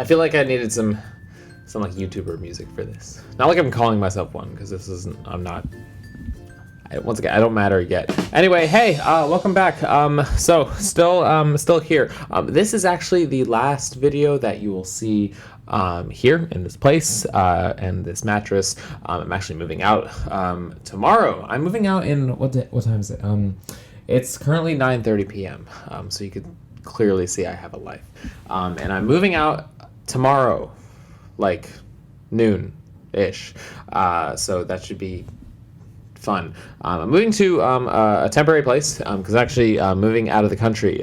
I feel like I needed some like YouTuber music for this. Not like I'm calling myself one, because this isn't. I'm not. Once again, I don't matter yet. Anyway, hey, welcome back. So still here. This is actually the last video that you will see here in this place and this mattress. I'm actually moving out tomorrow. I'm moving out in what time is it? It's currently 9:30 p.m. So you could clearly see I have a life. And I'm moving out tomorrow, like noon-ish. So that should be fun. I'm moving to a temporary place because actually moving out of the country.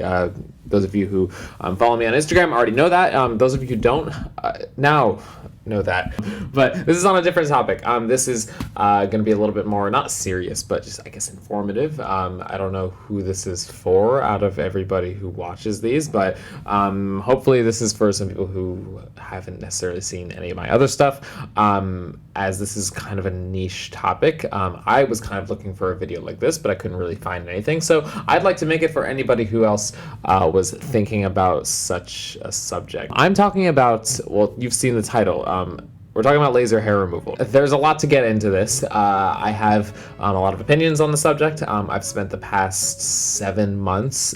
Those of you who follow me on Instagram already know that. Those of you who don't now know that. But this is on a different topic. This is going to be a little bit more, not serious, but just, I guess, informative. I don't know who this is for out of everybody who watches these, but hopefully this is for some people who haven't necessarily seen any of my other stuff, as this is kind of a niche topic. I was kind of looking for a video like this, but I couldn't really find anything. So I'd like to make it for anybody who else was thinking about such a subject. I'm talking about, well, you've seen the title. We're talking about laser hair removal. There's a lot to get into this. I have a lot of opinions on the subject. I've spent the past 7 months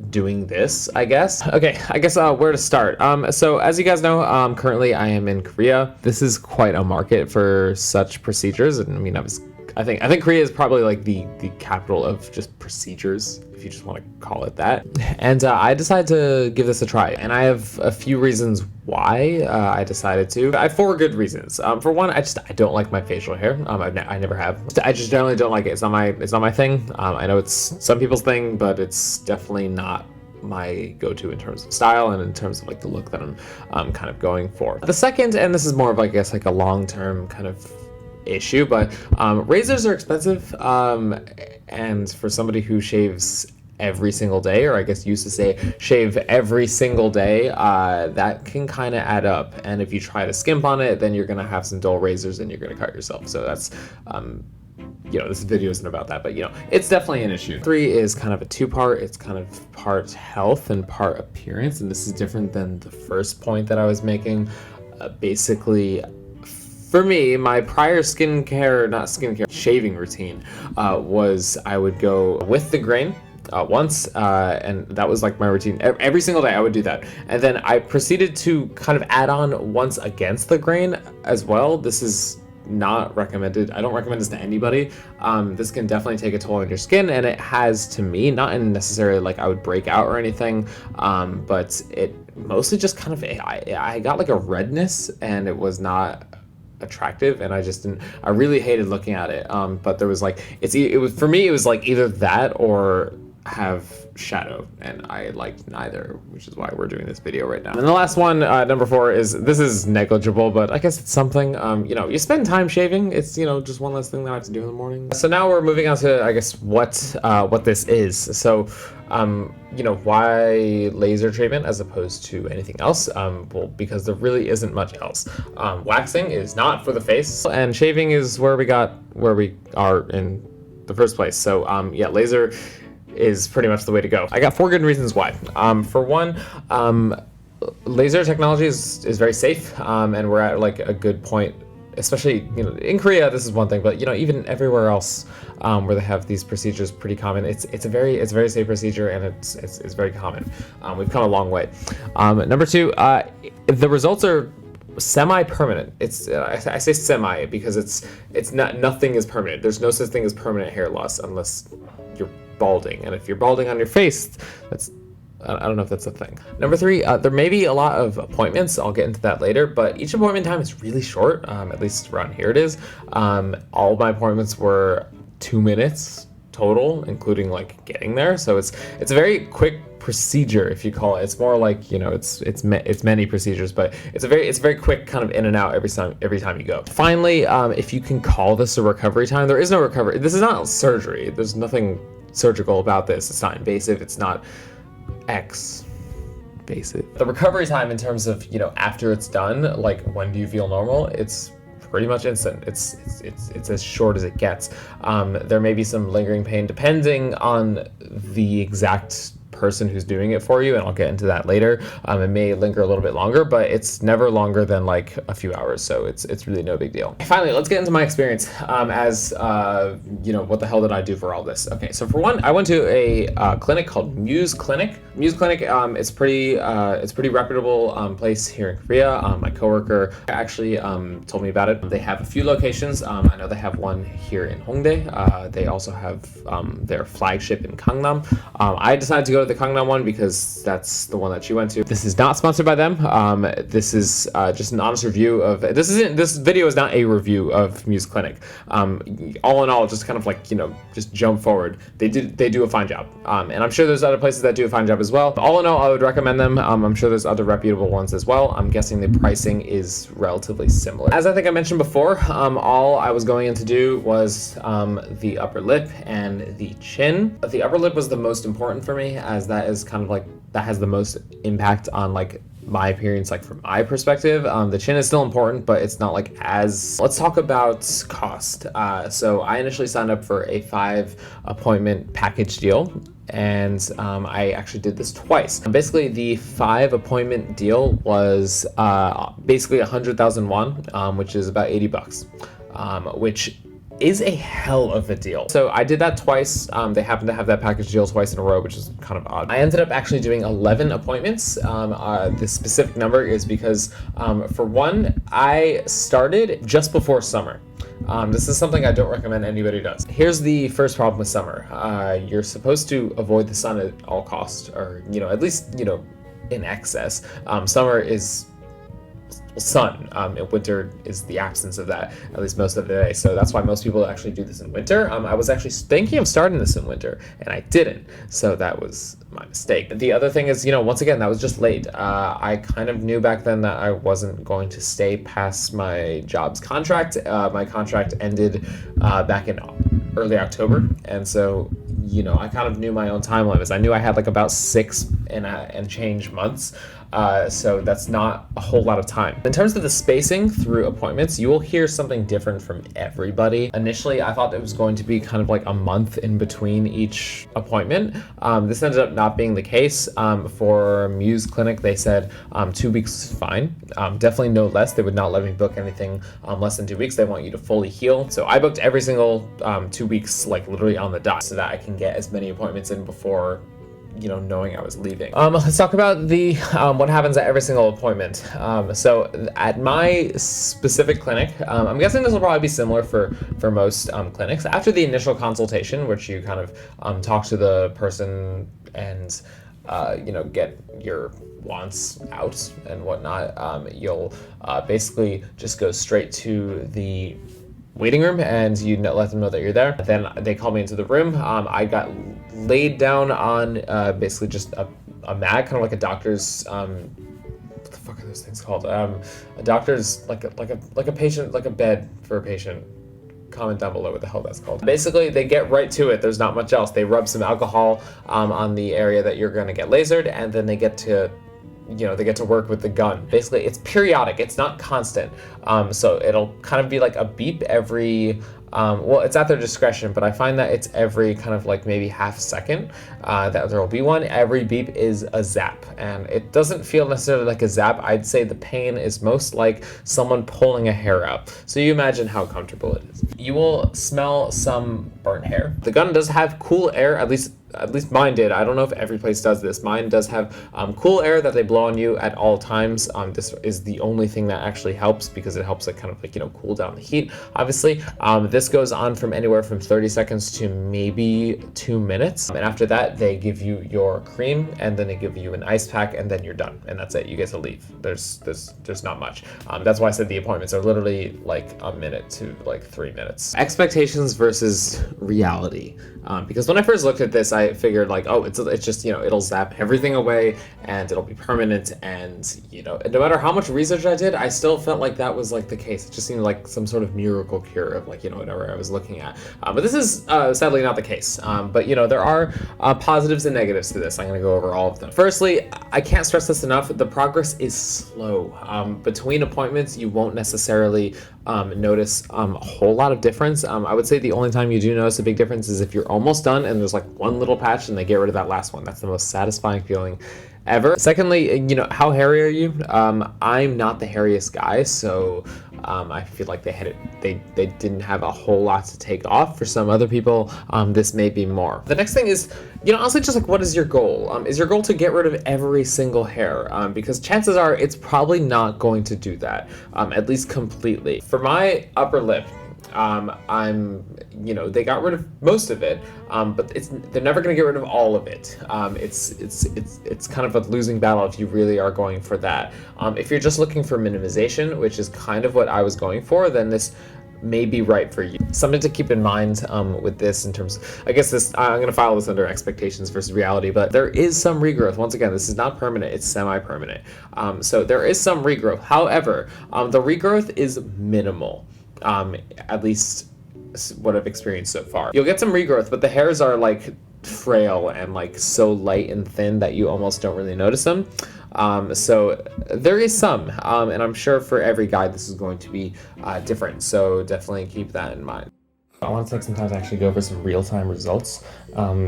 doing this, I guess. Okay, I guess where to start. So as you guys know, currently I am in Korea. This is quite a market for such procedures. And I mean, I think Korea is probably like the capital of just procedures, if you just want to call it that. And I decided to give this a try, and I have a few reasons why I decided to. I have 4 good reasons. For one, I don't like my facial hair. I never have. I just generally don't like it. It's not my thing. I know it's some people's thing, but it's definitely not my go-to in terms of style and in terms of like the look that I'm kind of going for. The second, and this is more of like, I guess, like a long-term kind of issue, but razors are expensive, and for somebody who shaves every single day, or I guess used to say shave every single day, that can kind of add up. And if you try to skimp on it, then you're gonna have some dull razors and you're gonna cut yourself. So that's this video isn't about that, but it's definitely an issue. 3 is kind of a 2-part. It's kind of part health and part appearance, and this is different than the first point that I was making. Basically, for me, my prior shaving routine was I would go with the grain once, and that was like my routine. Every single day I would do that. And then I proceeded to kind of add on once against the grain as well. This is not recommended. I don't recommend this to anybody. This can definitely take a toll on your skin, and it has to me, not in necessarily like I would break out or anything, but it mostly just kind of, I got like a redness, and it was not attractive, and I really hated looking at it. But there was like, it was for me, it was like either that or have shadow, and I liked neither, which is why we're doing this video right now. And the last one, number 4, this is negligible, but I guess it's something. You spend time shaving. It's just one less thing that I have to do in the morning. So now we're moving on to, I guess, what this is. So why laser treatment as opposed to anything else? Well, because there really isn't much else. Waxing is not for the face, and shaving is where we are in the first place. So yeah, laser is pretty much the way to go. I got 4 good reasons why. For one, laser technology is very safe, and we're at like a good point, especially in Korea. This is one thing, but even everywhere else where they have these procedures, pretty common. It's a very safe procedure, and it's very common. We've come a long way. Number 2, the results are semi-permanent. I say semi because it's not, nothing is permanent. There's no such thing as permanent hair loss unless you're balding, and if you're balding on your face, I don't know if that's a thing. Number 3, there may be a lot of appointments. I'll get into that later, but each appointment time is really short. At least around here it is. All of my appointments were 2 minutes total, including like getting there. So it's a very quick procedure, if you call it. It's more like it's many procedures, but it's very quick, kind of in and out every time you go. Finally, if you can call this a recovery time, there is no recovery. This is not surgery. There's nothing surgical about this. It's not invasive. It's not invasive. The recovery time in terms of after it's done, like when do you feel normal? It's pretty much instant. It's as short as it gets. There may be some lingering pain depending on the exact person who's doing it for you, and I'll get into that later. It may linger a little bit longer, but it's never longer than like a few hours, so it's really no big deal. Finally, let's get into my experience as what the hell did I do for all this? Okay, so for one, I went to a clinic called Muse Clinic. Muse Clinic, it's pretty reputable place here in Korea. My coworker actually told me about it. They have a few locations. I know they have one here in Hongdae. They also have their flagship in Gangnam. I decided to go to the Gangnam one because that's the one that she went to. This is not sponsored by them. This is just an honest review of this video is not a review of Muse Clinic. All in all, just kind of like, just jump forward. They do a fine job. And I'm sure there's other places that do a fine job as well. All in all, I would recommend them. I'm sure there's other reputable ones as well. I'm guessing the pricing is relatively similar. As I think I mentioned before, all I was going in to do was the upper lip and the chin. The upper lip was the most important for me, as that is kind of like, that has the most impact on like my appearance, like from my perspective. The chin is still important, but it's not like as. Let's talk about cost. So I initially signed up for a 5-appointment package deal, and I actually did this twice. Basically, the 5-appointment deal was basically 100,000 won, which is about $80, which is a hell of a deal. So I did that twice. They happened to have that package deal twice in a row, which is kind of odd. I ended up actually doing 11 appointments. The specific number is because, for one, I started just before summer. This is something I don't recommend anybody does. Here's the first problem with summer. You're supposed to avoid the sun at all costs, or, at least, in excess. Summer is sun. Winter is the absence of that, at least most of the day. So that's why most people actually do this in winter. I was actually thinking of starting this in winter, and I didn't. So that was my mistake. The other thing is, once again, that was just late. I kind of knew back then that I wasn't going to stay past my job's contract. My contract ended back in early October, and so I kind of knew my own time limits. I knew I had like about 6 and change months. So that's not a whole lot of time. In terms of the spacing through appointments, you will hear something different from everybody. Initially, I thought it was going to be kind of like a month in between each appointment. This ended up not being the case. For Muse Clinic, they said 2 weeks is fine. Definitely no less. They would not let me book anything less than 2 weeks. They want you to fully heal. So I booked every single 2 weeks, like literally on the dot, so that I can get as many appointments in before knowing I was leaving. Let's talk about the what happens at every single appointment. So at my specific clinic, I'm guessing this will probably be similar for most clinics. After the initial consultation, which you kind of talk to the person and get your wants out and whatnot, you'll basically just go straight to the waiting room, and you let them know that you're there. Then they call me into the room. I got laid down on basically just a mat, kind of like a doctor's what the fuck are those things called? A doctor's like a patient, like a bed for a patient. Comment down below what the hell that's called. Basically, they get right to it. There's not much else. They rub some alcohol on the area that you're going to get lasered, and then they get to work with the gun. Basically, it's periodic. It's not constant. So it'll kind of be like a beep every, it's at their discretion, but I find that it's every kind of like maybe half second that there will be one. Every beep is a zap, and it doesn't feel necessarily like a zap. I'd say the pain is most like someone pulling a hair out. So you imagine how comfortable it is. You will smell some burnt hair. The gun does have cool air, at least mine did. I don't know if every place does this. Mine does have cool air that they blow on you at all times. This is the only thing that actually helps, because it helps kind of like, cool down the heat, obviously. This goes on from anywhere from 30 seconds to maybe 2 minutes. And after that, they give you your cream, and then they give you an ice pack, and then you're done. And that's it. You get to leave. There's not much. That's why I said the appointments are literally like a minute to like 3 minutes. Expectations versus reality. Because when I first looked at this, I figured like, oh, it's just, it'll zap everything away and it'll be permanent. And, no matter how much research I did, I still felt like that was like the case. It just seemed like some sort of miracle cure of like, it whenever I was looking at. But this is sadly not the case. But you know, there are positives and negatives to this. I'm going to go over all of them. Firstly, I can't stress this enough. The progress is slow. Between appointments, you won't necessarily notice a whole lot of difference. I would say the only time you do notice a big difference is if you're almost done and there's like one little patch and they get rid of that last one. That's the most satisfying feeling ever. Secondly, you know, how hairy are you? I'm not the hairiest guy, so I feel like they didn't have a whole lot to take off. For some other people, this may be more. The next thing is, you know, honestly, just like, what is your goal? Is your goal to get rid of every single hair? Because chances are it's probably not going to do that, at least completely. For my upper lip, you know, they got rid of most of it, but they're never going to get rid of all of it. It's kind of a losing battle if you really are going for that. If you're just looking for minimization, which is kind of what I was going for, then this may be right for you. Something to keep in mind with this in terms, I guess this, I'm going to file this under expectations versus reality, but there is some regrowth. Once again, this is not permanent, it's semi-permanent. So there is some regrowth. However, the regrowth is minimal. At least what I've experienced so far. You'll get some regrowth, but the hairs are like frail and like so light and thin that you almost don't really notice them. So there is some, and I'm sure for every guy this is going to be different. So definitely keep that in mind. I want to take some time to actually go over some real-time results.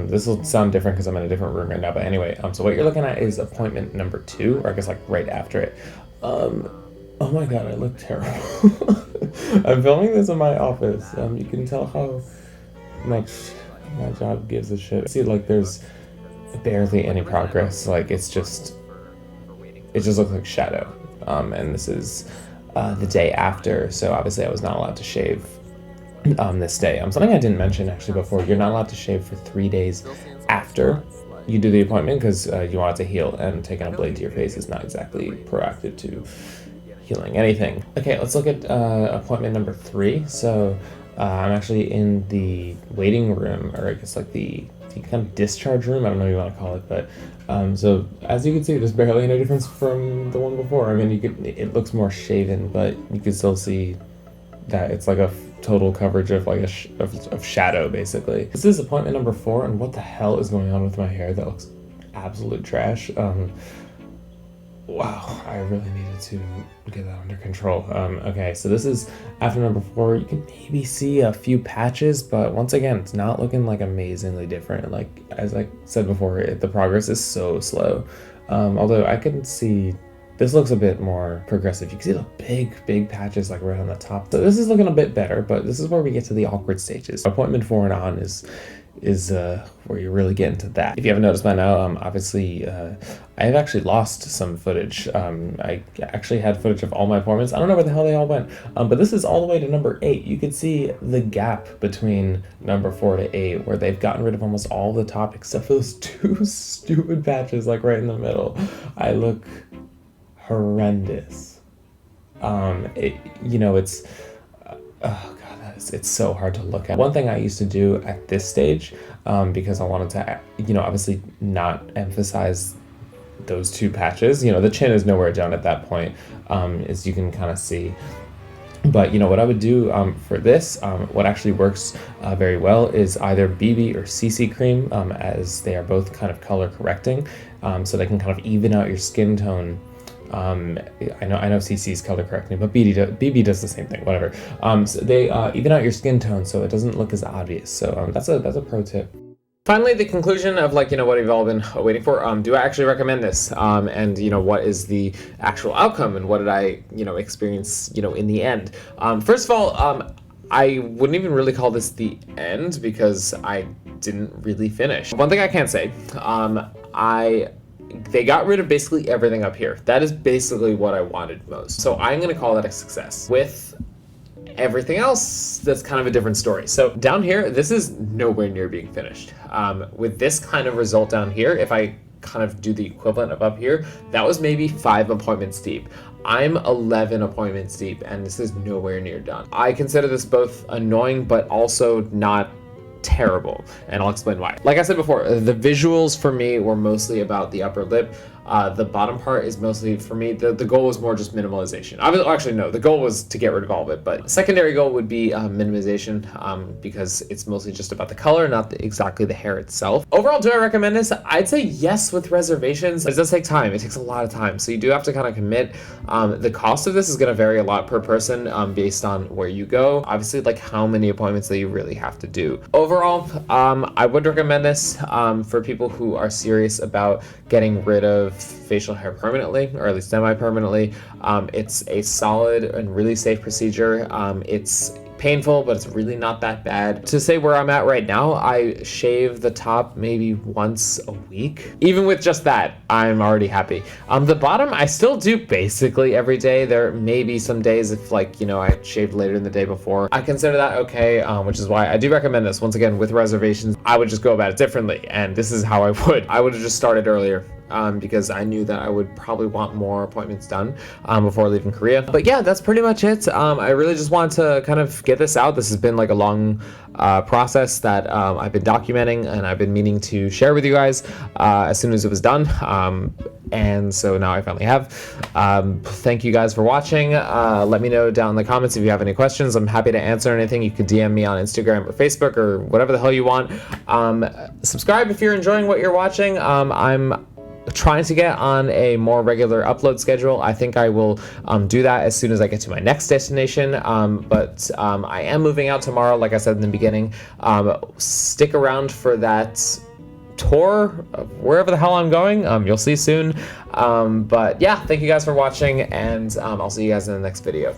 This will sound different because I'm in a different room right now, but anyway, so what you're looking at is appointment number 2, or I guess like right after it. Oh my god, I look terrible. I'm filming this in my office. You can tell how much my job gives a shit. See, like, there's barely any progress. Like, it just looks like shadow. And this is the day after, so obviously I was not allowed to shave this day. Something I didn't mention actually before, you're not allowed to shave for 3 days after you do the appointment because you want it to heal, and taking a blade to your face is not exactly proactive to healing anything. Okay, let's look at appointment number 3. So I'm actually in the waiting room, or I guess like the kind of discharge room. I don't know what you want to call it, but so as you can see, there's barely any difference from the one before. I mean, it looks more shaven, but you can still see that it's like a total coverage of like of shadow basically. This is appointment number 4, and what the hell is going on with my hair? That looks absolute trash. Wow, I really needed to get that under control. Okay, so this is after number 4. You can maybe see a few patches, but once again, it's not looking like amazingly different. Like, as I said before, the progress is so slow. Although I can see this looks a bit more progressive. You can see the big patches like right on the top. So this is looking a bit better, but this is where we get to the awkward stages. Appointment 4 and on is where you really get into that. If you haven't noticed by now, obviously I have actually lost some footage. I actually had footage of all my appointments. I don't know where the hell they all went, but this is all the way to number 8. You can see the gap between number 4 to 8 where they've gotten rid of almost all the top except for those 2 stupid patches like right in the middle. I look horrendous. You know, it's oh god, it's so hard to look at. One thing I used to do at this stage, because I wanted to, you know, obviously not emphasize those 2 patches. You know, the chin is nowhere down at that point, as you can kind of see. But you know what I would do for this, what actually works very well is either BB or CC cream, as they are both kind of color correcting, so they can kind of even out your skin tone. I know CC's color correcting, but BB does the same thing, whatever. So they even out your skin tone so it doesn't look as obvious. So that's a pro tip. Finally, the conclusion of, like, you know, what you've all been waiting for. Do I actually recommend this? And you know, what is the actual outcome, and what did I, you know, experience, you know, in the end? First of all, I wouldn't even really call this the end because I didn't really finish. One thing I can say, they got rid of basically everything up here. That is basically what I wanted most. So I'm gonna call that a success. With everything else, that's kind of a different story. So down here, this is nowhere near being finished. With this kind of result down here, if I kind of do the equivalent of up here, that was maybe 5 appointments deep. I'm 11 appointments deep, and this is nowhere near done. I consider this both annoying, but also not terrible, and I'll explain why. Like I said before, the visuals for me were mostly about the upper lip. The bottom part is mostly, for me, the goal was more just minimalization. Actually, no, the goal was to get rid of all of it, but secondary goal would be minimization, because it's mostly just about the color, not exactly the hair itself. Overall, do I recommend this? I'd say yes with reservations. It does take time. It takes a lot of time, so you do have to kind of commit. The cost of this is going to vary a lot per person, based on where you go. Obviously, like how many appointments that you really have to do. Overall, I would recommend this for people who are serious about getting rid of facial hair permanently, or at least semi-permanently. It's a solid and really safe procedure. It's painful, but it's really not that bad. To say where I'm at right now, I shave the top maybe once a week. Even with just that, I'm already happy. The bottom, I still do basically every day. There may be some days if, like, you know, I shaved later in the day before. I consider that okay, which is why I do recommend this. Once again, with reservations, I would just go about it differently, and this is how I would. I would have just started earlier. Because I knew that I would probably want more appointments done before leaving Korea. But yeah, that's pretty much it. I really just wanted to kind of get this out. This has been like a long process that I've been documenting, and I've been meaning to share with you guys as soon as it was done. And so now I finally have. Thank you guys for watching. Let me know down in the comments if you have any questions. I'm happy to answer anything. You can DM me on Instagram or Facebook or whatever the hell you want. Subscribe if you're enjoying what you're watching. I'm trying to get on a more regular upload schedule. I think I will do that as soon as I get to my next destination. But I am moving out tomorrow, like I said in the beginning. Stick around for that tour of wherever the hell I'm going. You'll see soon. But yeah, thank you guys for watching, and I'll see you guys in the next video.